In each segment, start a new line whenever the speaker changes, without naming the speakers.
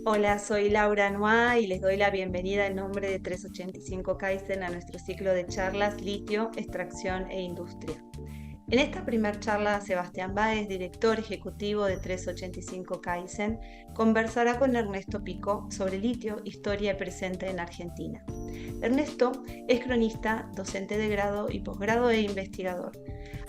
Hola, soy Laura Noa y les doy la bienvenida en nombre de 385 Kaizen a nuestro ciclo de charlas Litio, Extracción e Industria. En esta primera charla, Sebastián Báez, director ejecutivo de 385 Kaizen, conversará con Ernesto Picó sobre litio, historia y presente en Argentina. Ernesto es cronista, docente de grado y posgrado e investigador.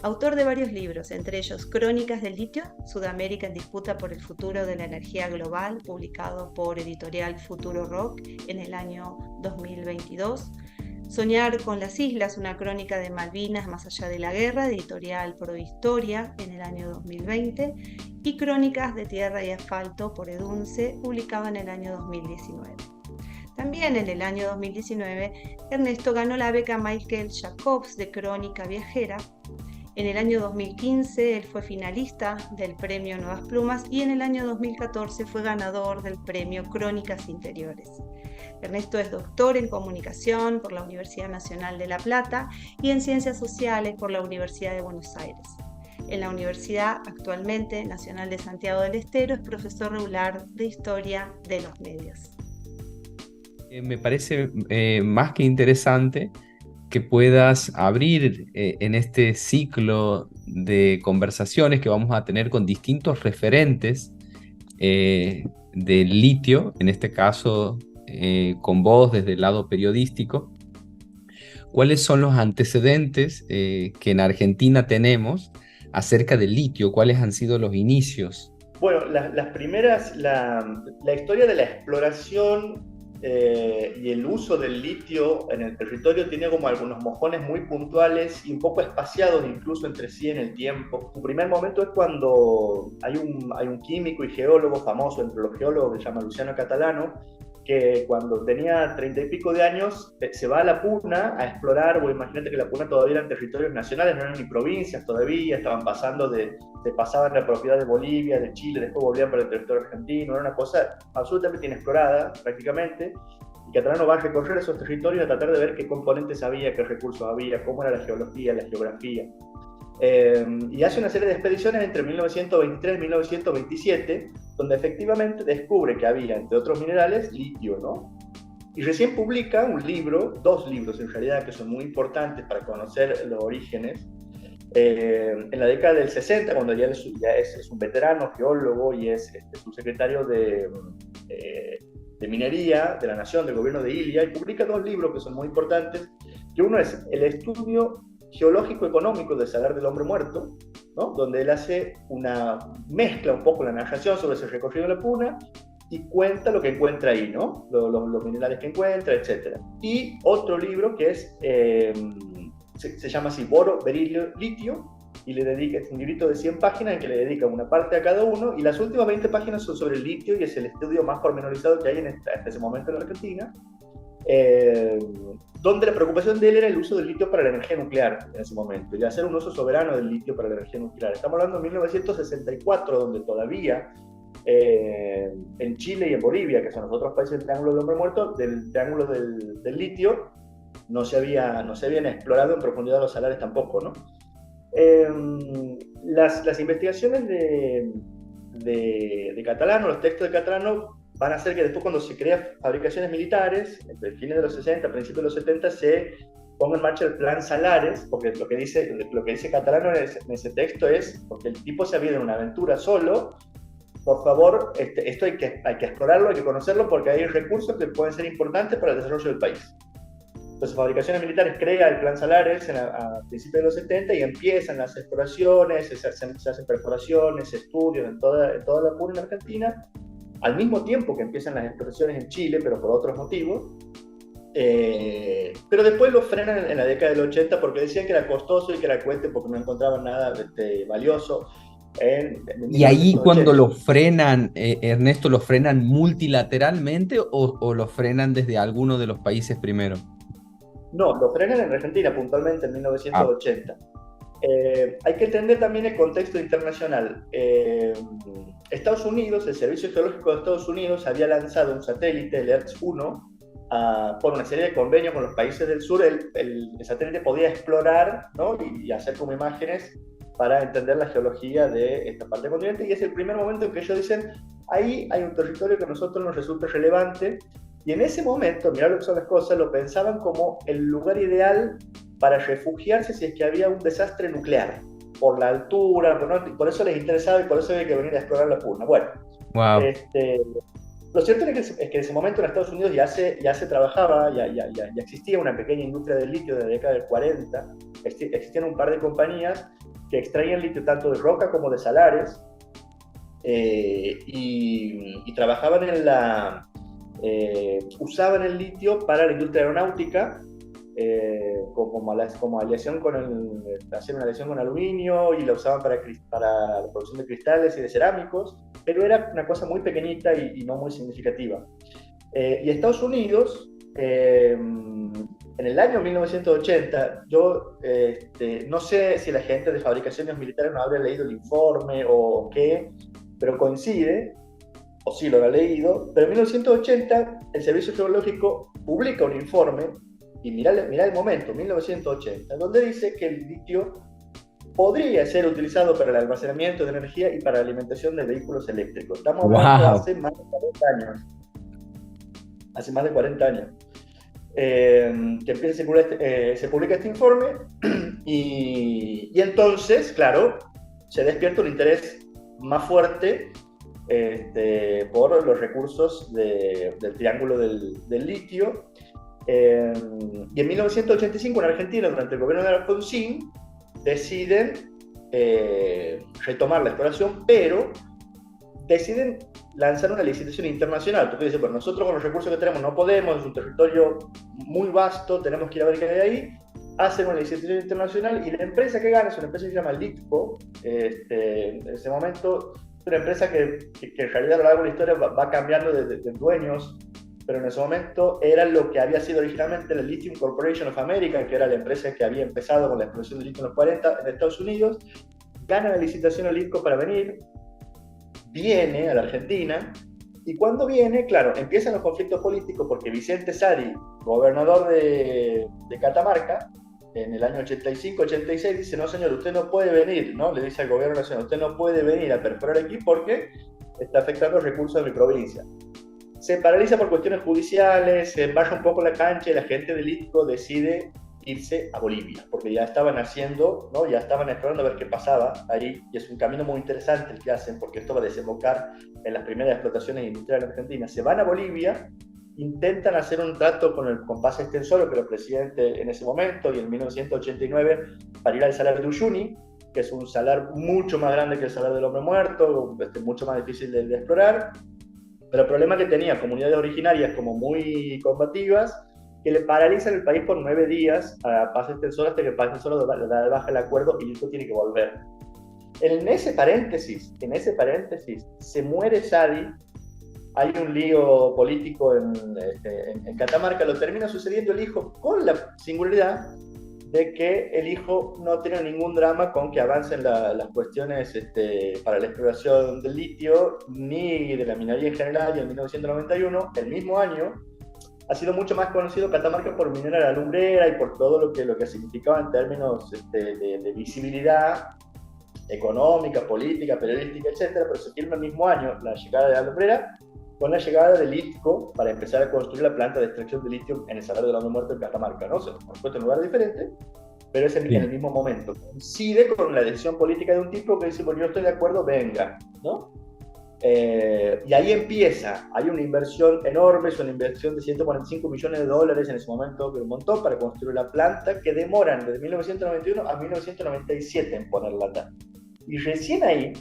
Autor de varios libros, entre ellos Crónicas del litio, Sudamérica en disputa por el futuro de la energía global, publicado por editorial Futuro Rock en el año 2022. Soñar con las islas, una crónica de Malvinas más allá de la guerra, de editorial Prohistoria en el año 2020. Y Crónicas de Tierra y Asfalto por Edunce, publicado en el año 2019. También en el año 2019, Ernesto ganó la beca Michael Jacobs de Crónica Viajera. En el año 2015 él fue finalista del premio Nuevas Plumas y en el año 2014 fue ganador del premio Crónicas Interiores. Ernesto es doctor en comunicación por la Universidad Nacional de La Plata y en ciencias sociales por la Universidad de Buenos Aires. En la Universidad actualmente Nacional de Santiago del Estero es profesor regular de Historia de los Medios.
Me parece más que interesante que puedas abrir en este ciclo de conversaciones que vamos a tener con distintos referentes del litio, en este caso con vos desde el lado periodístico. ¿Cuáles son los antecedentes que en Argentina tenemos acerca del litio? ¿Cuáles han sido los inicios?
Bueno, las primeras, la historia de la exploración y el uso del litio en el territorio tiene como algunos mojones muy puntuales y un poco espaciados incluso entre sí en el tiempo. Su primer momento es cuando hay un químico y geólogo famoso entre los geólogos que se llama Luciano Catalano, que cuando tenía 30 y pico de años se va a la Puna a explorar. O imagínate que la Puna todavía eran territorios nacionales, no eran ni provincias todavía, estaban pasando pasaban la propiedad de Bolivia, de Chile, después volvían para el territorio argentino, era una cosa absolutamente inexplorada prácticamente. Y Catalano va a recorrer esos territorios a tratar de ver qué componentes había, qué recursos había, cómo era la geología, la geografía. Y hace una serie de expediciones entre 1923 y 1927, donde efectivamente descubre que había, entre otros minerales, litio, ¿no? Y recién publica un libro, dos libros en realidad, que son muy importantes para conocer los orígenes. En la década del 60, cuando ya es un veterano geólogo y es subsecretario de minería de la nación, del gobierno de Ilia, y publica dos libros que son muy importantes, que uno es el estudio geológico económico del Salar del Hombre Muerto, ¿no? Donde él hace una mezcla un poco la narración sobre ese recorrido de la Puna y cuenta lo que encuentra ahí, ¿no? Los minerales que encuentra, etc. Y otro libro que es, se llama así, Boro, Berilio, Litio, y le dedica, es un librito de 100 páginas en que le dedica una parte a cada uno, y las últimas 20 páginas son sobre el litio, y es el estudio más pormenorizado que hay hasta ese momento en la Argentina, donde la preocupación de él era el uso del litio para la energía nuclear en ese momento, y hacer un uso soberano del litio para la energía nuclear. Estamos hablando de 1964, donde todavía en Chile y en Bolivia, que son los otros países del Triángulo del Hombre Muerto, del Triángulo del Litio, no se habían explorado en profundidad los salares tampoco, ¿no? Las investigaciones de Catalano, los textos de Catalano, van a hacer que después, cuando se crean fabricaciones militares, entre el fines de los 60, principios de los 70, se ponga en marcha el plan Salares, porque lo que dice Catalano en ese texto es, porque el tipo se había ido en una aventura solo, por favor, esto hay que explorarlo, hay que conocerlo, porque hay recursos que pueden ser importantes para el desarrollo del país. Entonces, Fabricaciones Militares crea el Plan Salares a principios de los 70 y empiezan las exploraciones, se hacen perforaciones, estudios en toda la Puna en Argentina, al mismo tiempo que empiezan las exploraciones en Chile, pero por otros motivos. Pero después lo frenan en la década del 80 porque decían que era costoso y que era cohete porque no encontraban nada valioso.
Y ahí cuando lo frenan, Ernesto, ¿lo frenan multilateralmente o lo frenan desde alguno de los países primero?
No, lo frenan en Argentina puntualmente en 1980. Hay que entender también el contexto internacional. Estados Unidos, el Servicio Geológico de Estados Unidos, había lanzado un satélite, el ERTS-1, por una serie de convenios con los países del sur. El satélite podía explorar, ¿no? y hacer como imágenes para entender la geología de esta parte del continente, y es el primer momento en que ellos dicen, ahí hay un territorio que a nosotros nos resulta relevante, y en ese momento, mirá lo que son las cosas, lo pensaban como el lugar ideal para refugiarse si es que había un desastre nuclear, por la altura, por eso les interesaba y por eso había que venir a explorar la Puna. Bueno,
Wow.
lo cierto es que en ese momento en Estados Unidos ya se trabajaba, ya existía una pequeña industria del litio de la década del 40, existían un par de compañías que extraían litio tanto de roca como de salares, y trabajaban usaban el litio para la industria aeronáutica, como aleación hacían una aleación con aluminio, y la usaban para la producción de cristales y de cerámicos, pero era una cosa muy pequeñita y no muy significativa. Y Estados Unidos, en el año 1980, yo no sé si la gente de fabricaciones militares no habría leído el informe o qué, pero coincide, o sí lo habrá leído, pero en 1980 el Servicio Geológico publica un informe, y mirá el momento, 1980, donde dice que el litio podría ser utilizado para el almacenamiento de energía y para la alimentación de vehículos eléctricos. Estamos hablando hace más de 40 años. Hace más de 40 años. Que se publica este informe, y entonces, claro, se despierta un interés más fuerte por los recursos del triángulo del litio. Y en 1985 en Argentina, durante el gobierno de Alfonsín, deciden retomar la exploración, pero deciden lanzar una licitación internacional, porque dicen, bueno, nosotros con los recursos que tenemos no podemos, es un territorio muy vasto, tenemos que ir a ver qué hay ahí. Hacen una licitación internacional, y la empresa que gana es una empresa que se llama Litco. En ese momento es una empresa que en realidad a lo largo de la historia va cambiando de dueños, pero en ese momento era lo que había sido originalmente la Lithium Corporation of America, que era la empresa que había empezado con la exploración de litio en los 40 en Estados Unidos. Gana la licitación a Litco para venir, viene a la Argentina, y cuando viene, claro, empiezan los conflictos políticos, porque Vicente Sadi, gobernador de Catamarca, en el año 85-86, dice, no señor, usted no puede venir, ¿no? Le dice al gobierno nacional, usted no puede venir a perforar aquí porque está afectando los recursos de mi provincia. Se paraliza por cuestiones judiciales, se baja un poco la cancha, y la gente del Litco decide irse a Bolivia, porque ya estaban haciendo, ¿no? Ya estaban explorando a ver qué pasaba ahí, y es un camino muy interesante el que hacen, porque esto va a desembocar en las primeras explotaciones industriales en Argentina. Se van a Bolivia, intentan hacer un trato con Paz Extensoro, que era presidente en ese momento, y en 1989, para ir al Salar de Uyuni, que es un salar mucho más grande que el Salar del Hombre Muerto, mucho más difícil de explorar. Pero el problema que tenía comunidades originarias como muy combativas, que le paralizan el país por 9 días a Paz Extensor, hasta que Paz Extensor da de baja el acuerdo y Litco tiene que volver. En ese paréntesis, se muere Sadi, hay un lío político en Catamarca, lo termina sucediendo el hijo, con la singularidad de que el hijo no tiene ningún drama con que avancen las cuestiones para la exploración del litio, ni de la minería en general. Y en 1991, el mismo año, ha sido mucho más conocido Catamarca por Minera La Lumbrera y por todo lo que significaba en términos de visibilidad económica, política, periodística, etc. Pero se firma el mismo año la llegada de La Lumbrera con la llegada de Litco para empezar a construir la planta de extracción de litio en el Salar del Hombre Muerto en Catamarca, ¿no? O sea, por supuesto en un lugar diferente, pero es en el mismo momento. Coincide con la decisión política de un tipo que dice, bueno, yo estoy de acuerdo, venga, ¿no? Y ahí empieza, hay una inversión enorme, es una inversión de $145 millones en ese momento, que un montón, para construir la planta, que demoran desde 1991 a 1997 en ponerla. Y recién ahí,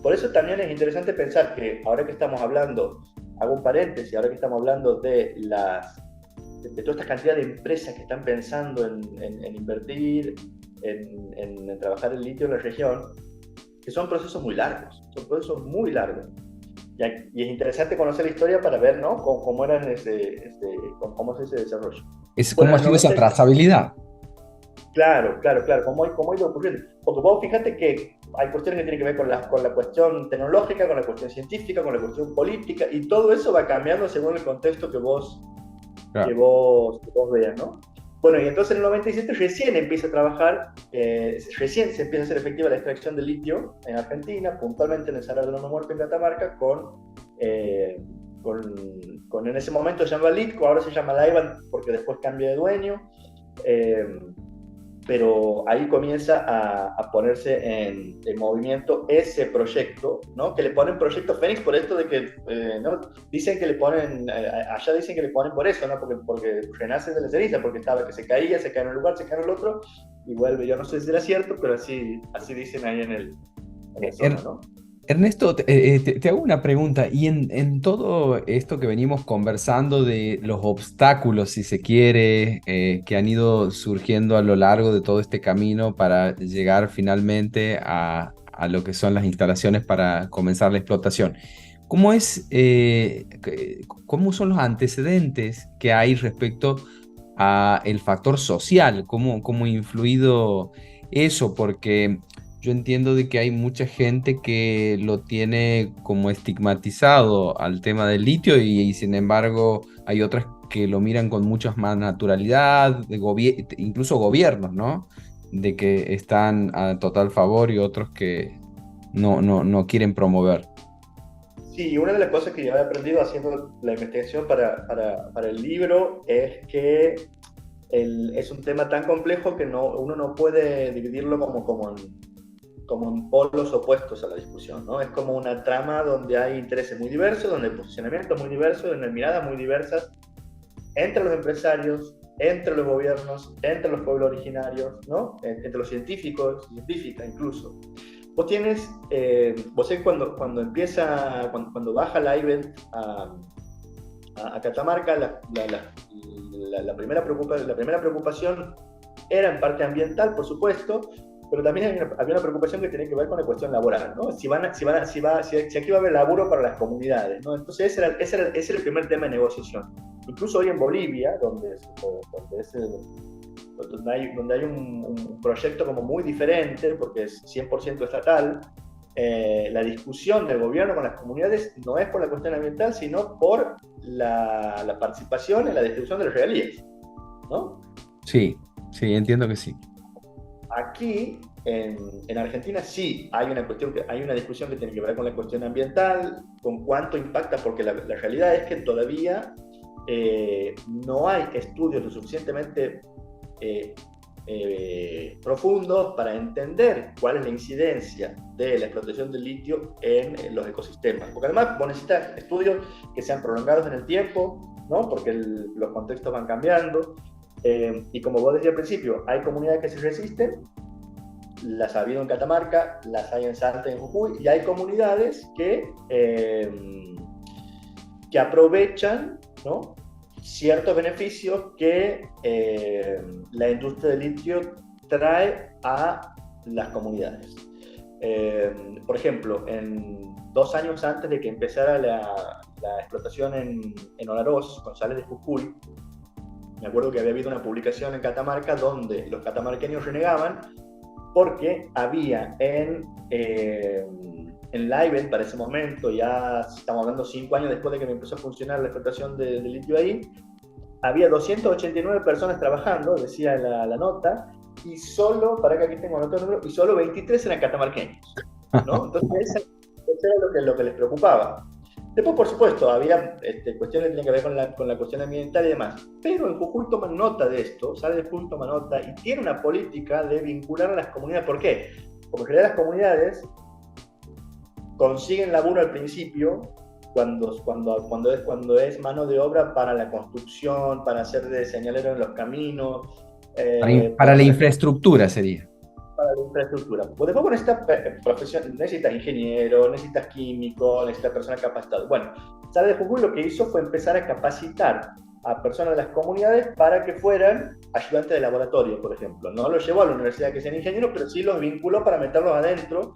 por eso también es interesante pensar que ahora que estamos hablando, hago un paréntesis, ahora que estamos hablando de toda esta cantidad de empresas que estestán pensando en invertir, en trabajar el litio en la región, que son procesos muy largos. Y es interesante conocer la historia para ver, ¿no?, cómo es ese desarrollo.
¿Cómo ha sido esa trazabilidad?
Claro, cómo ha ido ocurriendo. Porque vos fíjate que hay cuestiones que tienen que ver con la cuestión tecnológica, con la cuestión científica, con la cuestión política, y todo eso va cambiando según el contexto que vos veas, ¿no? Bueno, y entonces en el 97 recién empieza a trabajar, recién se empieza a hacer efectiva la extracción de litio en Argentina, puntualmente en el Salar de Lomo Muerto en Catamarca, con en ese momento se llama Litco, ahora se llama Laivan porque después cambia de dueño. Pero ahí comienza a ponerse en movimiento ese proyecto, ¿no? Que le ponen Proyecto Fénix por esto de que, ¿no? Dicen que le ponen, allá dicen que le ponen por eso, ¿no? Porque renace de la ceniza, porque estaba que se caía en un lugar, se cae en el otro, y vuelve. Yo no sé si era cierto, pero así dicen ahí en la zona, ¿no?
Ernesto, te hago una pregunta, y en todo esto que venimos conversando de los obstáculos, si se quiere, que han ido surgiendo a lo largo de todo este camino para llegar finalmente a lo que son las instalaciones para comenzar la explotación, ¿cómo son los antecedentes que hay respecto a el factor social? ¿Cómo ha influido eso? Porque yo entiendo de que hay mucha gente que lo tiene como estigmatizado al tema del litio y sin embargo hay otras que lo miran con mucha más naturalidad, incluso gobiernos, ¿no? De que están a total favor y otros que no quieren promover.
Sí, una de las cosas que yo he aprendido haciendo la investigación para el libro es que es un tema tan complejo que uno no puede dividirlo como en polos opuestos a la discusión, ¿no? Es como una trama donde hay intereses muy diversos, donde hay posicionamientos muy diversos, donde hay miradas muy diversas entre los empresarios, entre los gobiernos, entre los pueblos originarios, ¿no? Entre los científicos, científicas incluso. Vos tienes, vos sé cuando baja la IBEN a Catamarca, la primera preocupación era en parte ambiental, por supuesto, pero también había una preocupación que tenía que ver con la cuestión laboral, ¿no? Si aquí va a haber laburo para las comunidades, ¿no? Entonces ese era el primer tema de negociación. Incluso hoy en Bolivia, donde hay un proyecto como muy diferente, porque es 100% estatal, la discusión del gobierno con las comunidades no es por la cuestión ambiental, sino por la participación en la distribución de las regalías, ¿no?
Sí, entiendo que sí.
Aquí, en Argentina, sí hay una discusión que tiene que ver con la cuestión ambiental, con cuánto impacta, porque la realidad es que todavía no hay estudios lo suficientemente profundos para entender cuál es la incidencia de la explotación del litio en los ecosistemas. Porque además vos necesitas estudios que sean prolongados en el tiempo, ¿no? Porque los contextos van cambiando. Y como vos decías al principio, hay comunidades que se resisten, las ha habido en Catamarca, las hay en Salta y en Jujuy, y hay comunidades que aprovechan, ¿no?, ciertos beneficios que la industria del litio trae a las comunidades. Por ejemplo, 2 años antes de que empezara la explotación en Olaroz, González de Jujuy, me acuerdo que había habido una publicación en Catamarca donde los catamarqueños renegaban porque había en Laiven, para ese momento, ya estamos hablando 5 años después de que me empezó a funcionar la explotación de litio ahí, había 289 personas trabajando, decía la nota, y solo, para que aquí tengo anotado el número, y solo 23 eran catamarqueños, ¿no? Entonces eso era lo que les preocupaba. Después, por supuesto, había cuestiones que tenían que ver con la cuestión ambiental y demás. Pero en Jujuy toman nota de esto, sale de Jujuy, toma nota y tiene una política de vincular a las comunidades. ¿Por qué? Porque en realidad las comunidades consiguen laburo al principio cuando es mano de obra para la construcción, para hacer de señalero en los caminos.
Para la infraestructura sería.
Para la infraestructura. Pues después necesitas ingeniero, necesitas químico, necesitas personas capacitadas. Bueno, Sale de Jujuy lo que hizo fue empezar a capacitar a personas de las comunidades para que fueran ayudantes de laboratorio, por ejemplo. No los llevó a la universidad que sean ingenieros, pero sí los vinculó para meterlos adentro,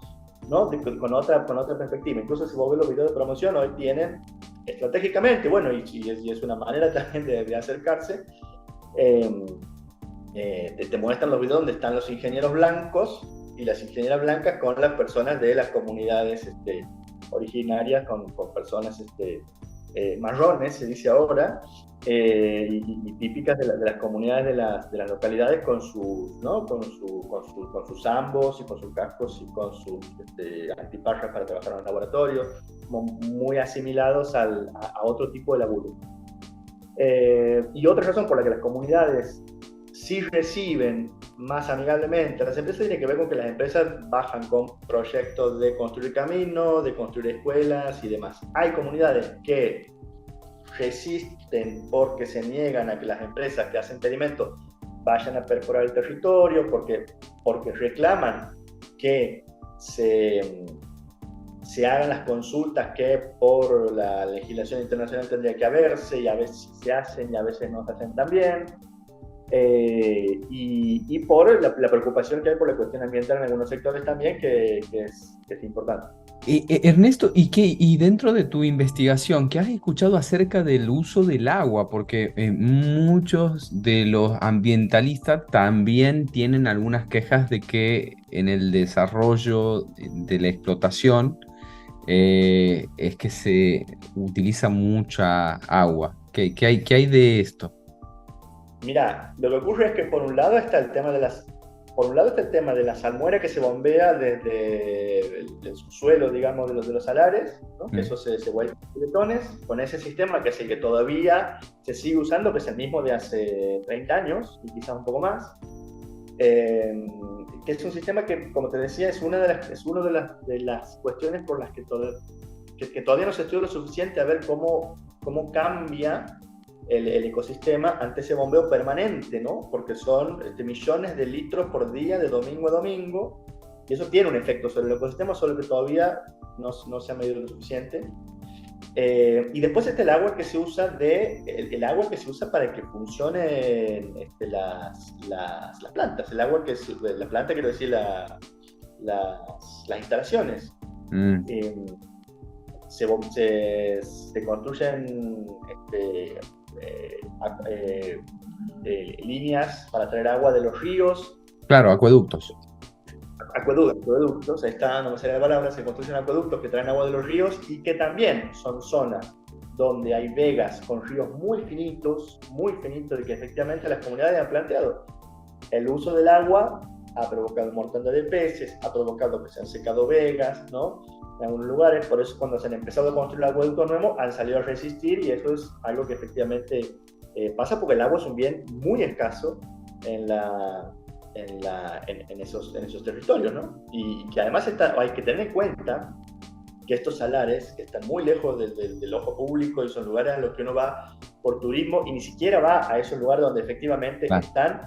¿no? Con otra perspectiva. Incluso si vos ves los videos de promoción, hoy tienen estratégicamente, bueno, y es una manera también de acercarse, te muestran los videos donde están los ingenieros blancos y las ingenieras blancas con las personas de las comunidades originarias, con personas marrones, se dice ahora, y típicas de las comunidades de las localidades con sus, ¿no? Con sus ambos y con sus cascos y con sus antiparras para trabajar en el laboratorio, como muy asimilados a otro tipo de laburo. Y otra razón por la que las comunidades sí reciben más amigablemente a las empresas tiene que ver con que las empresas bajan con proyectos de construir caminos, de construir escuelas y demás. Hay comunidades que resisten porque se niegan a que las empresas que hacen pedimentos vayan a perforar el territorio, porque reclaman que se hagan las consultas que por la legislación internacional tendría que haberse, y a veces se hacen y a veces no se hacen tan bien. Y por la preocupación que hay por la cuestión ambiental en algunos sectores también, que es importante.
Ernesto, ¿y dentro de tu investigación, qué has escuchado acerca del uso del agua? Porque muchos de los ambientalistas también tienen algunas quejas de que en el desarrollo de la explotación es que se utiliza mucha agua. ¿Qué hay de esto?
Mira, lo que ocurre es que por un lado está el tema de la salmuera que se bombea desde el subsuelo, digamos, de los salares, ¿no? Que eso se vuelve en betones, con ese sistema que es el que todavía se sigue usando, que es el mismo de hace 30 años y quizás un poco más, que es un sistema que, como te decía, es una de las cuestiones por las que todavía no se estudia lo suficiente a ver cómo cambia el ecosistema ante ese bombeo permanente, ¿no? Porque son millones de litros por día de domingo a domingo, y eso tiene un efecto sobre el ecosistema, solo que todavía no se ha medido lo suficiente. Y después está el agua que se usa el agua que se usa para que funcionen las plantas, la planta, quiero decir, las instalaciones. Se construyen líneas para traer agua de los ríos.
Claro, acueductos.
Acueductos, ahí está, no me sale la palabra, se construyen acueductos que traen agua de los ríos y que también son zonas donde hay vegas con ríos muy finitos, y que efectivamente las comunidades han planteado. El uso del agua ha provocado mortandad de peces, ha provocado que se han secado vegas, ¿no? En algunos lugares, por eso cuando se han empezado a construir acueductos nuevos han salido a resistir, y eso es algo que efectivamente pasa porque el agua es un bien muy escaso en esos territorios, ¿no? Y que además hay que tener en cuenta que estos salares, que están muy lejos del ojo público y son lugares a los que uno va por turismo y ni siquiera va a esos lugares donde efectivamente están.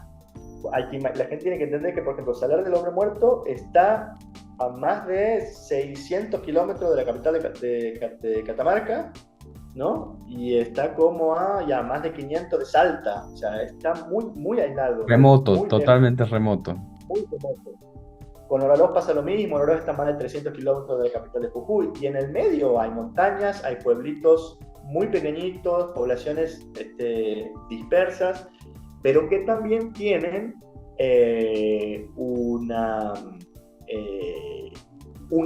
La gente tiene que entender que, por ejemplo, el Salar del Hombre Muerto está a más de 600 kilómetros de la capital de Catamarca, ¿no? Y está como a ya más de 500 de Salta, o sea, está muy, muy aislado.
Remoto,
muy
totalmente remoto.
Muy remoto. Con Oralós pasa lo mismo, Oralós está a más de 300 kilómetros de la capital de Jujuy, y en el medio hay montañas, hay pueblitos muy pequeñitos, poblaciones dispersas, pero que también tienen una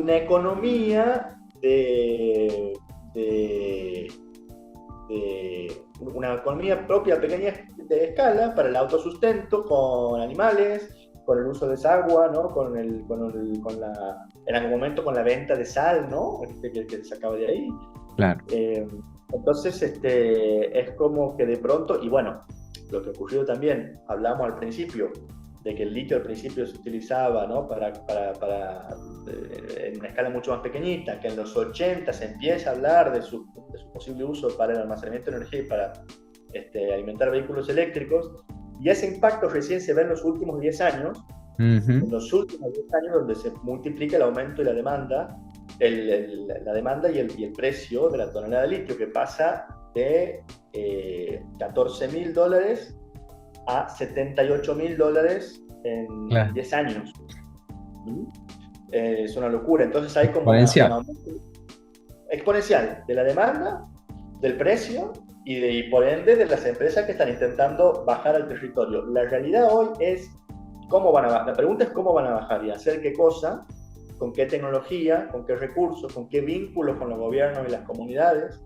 economía una economía propia pequeña de escala para el autosustento con animales, con el uso de esa agua, ¿no? En algún momento con la venta de sal, ¿no? Que se acaba de ahí.
Claro.
Entonces, es como que de pronto, y bueno, lo que ocurrió también, hablamos al principio, de que el litio al principio se utilizaba, ¿no? En una escala mucho más pequeñita, que en los 80 se empieza a hablar de su posible uso para el almacenamiento de energía y para alimentar vehículos eléctricos, y ese impacto recién se ve en los últimos 10 años, en los últimos 10 años donde se multiplica el aumento y la demanda, la demanda y el precio de la tonelada de litio, que pasa de $14,000 a $78,000 en 10 años. Es una locura. Entonces hay como un aumento exponencial de la demanda, del precio y por ende de las empresas que están intentando bajar al territorio. La realidad hoy es cómo van a bajar. La pregunta es cómo van a bajar y hacer qué cosa, con qué tecnología, con qué recursos, con qué vínculos con los gobiernos y las comunidades.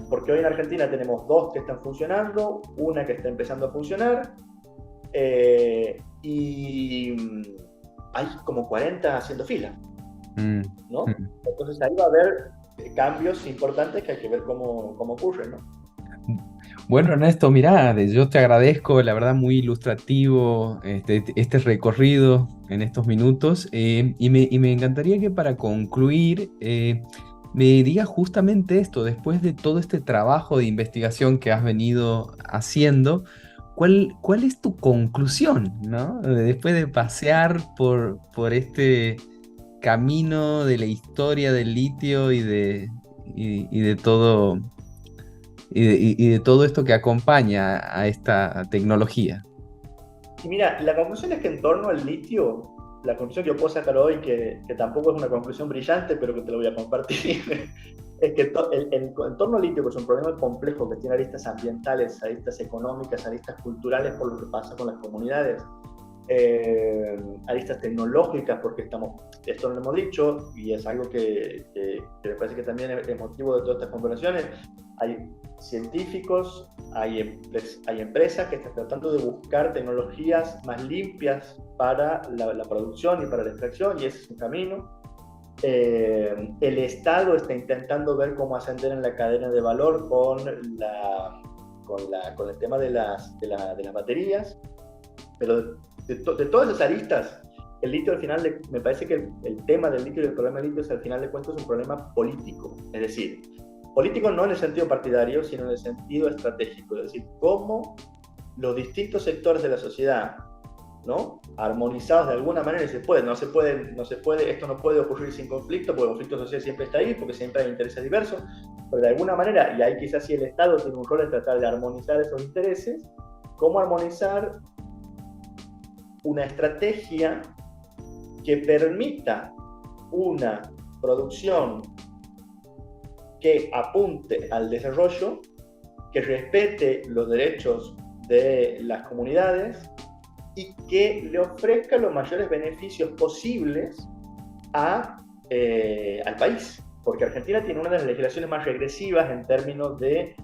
Porque hoy en Argentina tenemos 2 que están funcionando, una que está empezando a funcionar, y hay como 40 haciendo fila, ¿no? Entonces ahí va a haber cambios importantes que hay que ver cómo ocurren, ¿no?
Bueno, Ernesto, mirá, yo te agradezco, la verdad, muy ilustrativo este recorrido en estos minutos, y me encantaría que para concluir me digas justamente esto, después de todo este trabajo de investigación que has venido haciendo, ¿cuál es tu conclusión, ¿no? Después de pasear por este camino de la historia del litio y de todo. Y de todo esto que acompaña a esta tecnología.
Y mira, la conclusión es que en torno al litio, la conclusión que yo puedo sacar hoy, que tampoco es una conclusión brillante, pero que te lo voy a compartir, es que en torno al litio, que es un problema complejo que tiene aristas ambientales, aristas económicas, aristas culturales por lo que pasa con las comunidades, aristas tecnológicas, porque esto no lo hemos dicho, y es algo que me parece que también es motivo de todas estas conversaciones. Hay científicos, hay empresas que están tratando de buscar tecnologías más limpias para la producción y para la extracción, y ese es un camino. El Estado está intentando ver cómo ascender en la cadena de valor con el tema de las baterías, pero de todas esas aristas, el litio al final, me parece que el tema del litio y el problema del litio es, al final de cuentas, un problema político. Es decir, político no en el sentido partidario, sino en el sentido estratégico. Es decir, cómo los distintos sectores de la sociedad, ¿no?, armonizados de alguna manera, esto no puede ocurrir sin conflicto, porque el conflicto social siempre está ahí, porque siempre hay intereses diversos, pero de alguna manera, y ahí quizás sí el Estado tiene un rol en tratar de armonizar esos intereses, cómo armonizar una estrategia que permita una producción que apunte al desarrollo, que respete los derechos de las comunidades y que le ofrezca los mayores beneficios posibles al país. Porque Argentina tiene una de las legislaciones más regresivas en términos de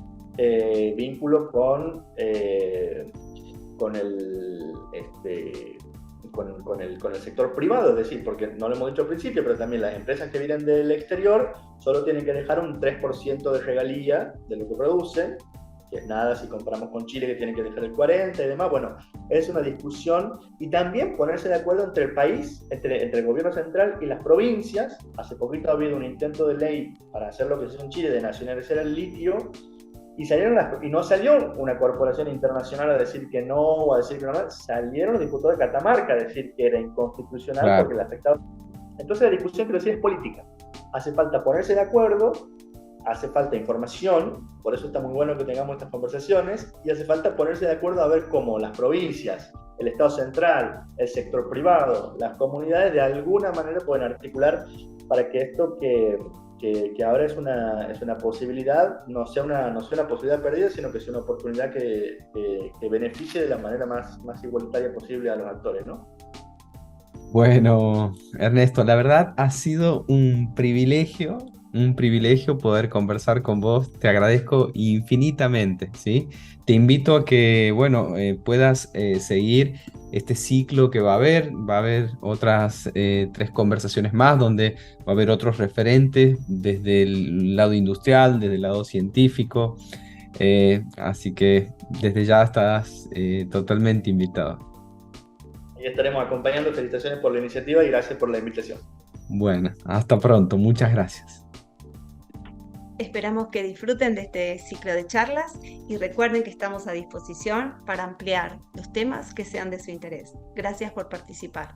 vínculo con el sector privado, es decir, porque no lo hemos dicho al principio, pero también las empresas que vienen del exterior solo tienen que dejar un 3% de regalía de lo que producen, que es nada si comparamos con Chile, que tienen que dejar el 40% y demás. Bueno, es una discusión, y también ponerse de acuerdo entre el país, entre el gobierno central y las provincias. Hace poquito ha habido un intento de ley para hacer lo que se hizo en Chile, de nacionalizar el litio, y no salió una corporación internacional a decir que no, o a decir que no, salieron los diputados de Catamarca a decir que era inconstitucional, claro, porque le afectaba. Entonces la discusión, quiero decir, es política. Hace falta ponerse de acuerdo, hace falta información, por eso está muy bueno que tengamos estas conversaciones, y hace falta ponerse de acuerdo a ver cómo las provincias, el Estado central, el sector privado, las comunidades de alguna manera pueden articular para que esto que ahora es una posibilidad, no sea una posibilidad perdida, sino que sea una oportunidad que beneficie de la manera más igualitaria posible a los actores, ¿no?
Bueno, Ernesto, la verdad ha sido un privilegio poder conversar con vos. Te agradezco infinitamente, ¿sí? Te invito a que, bueno, puedas seguir este ciclo que va a haber otras 3 conversaciones más, donde va a haber otros referentes desde el lado industrial, desde el lado científico, así que desde ya estás totalmente invitado.
Y estaremos acompañando. Felicitaciones por la iniciativa y gracias por la invitación.
Bueno, hasta pronto, muchas gracias.
Esperamos que disfruten de este ciclo de charlas y recuerden que estamos a disposición para ampliar los temas que sean de su interés. Gracias por participar.